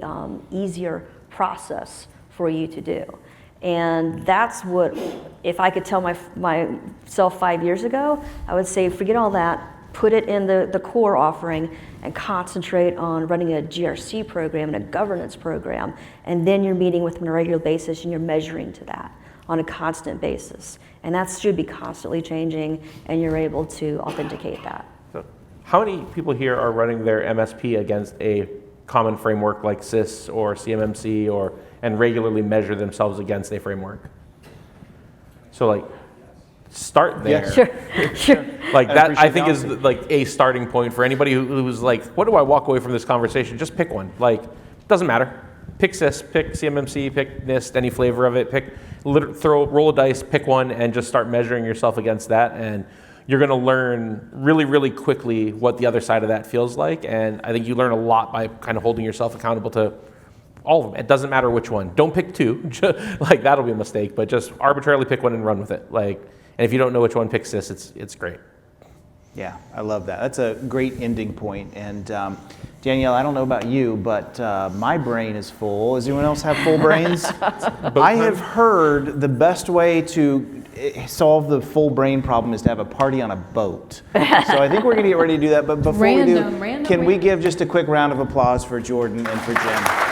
easier process for you to do. And that's what, if I could tell myself 5 years ago, I would say, forget all that, put it in the core offering, and concentrate on running a GRC program and a governance program. And then you're meeting with them on a regular basis, and you're measuring to that on a constant basis. And that should be constantly changing, and you're able to authenticate that. So how many people here are running their MSP against a common framework like CIS or CMMC, and regularly measure themselves against a framework? So, like, start there. Yeah, sure. Like, that I think is like a starting point for anybody who's like, what do I walk away from this conversation? Just pick one. Like, doesn't matter. Pick CIS, pick CMMC, pick NIST, any flavor of it. Roll a dice, pick one, and just start measuring yourself against that. And you're going to learn really, really quickly what the other side of that feels like. And I think you learn a lot by kind of holding yourself accountable to all of them. It doesn't matter which one. Don't pick 2. Like, that'll be a mistake. But just arbitrarily pick one and run with it. Like, and if you don't know which one, pick CIS. It's great. Yeah, I love that. That's a great ending point. And Danielle, I don't know about you, but my brain is full. Does anyone else have full brains? I have heard the best way to solve the full brain problem is to have a party on a boat. So I think we're going to get ready to do that. But before we do, can we give just a quick round of applause for Jordan and for Jim?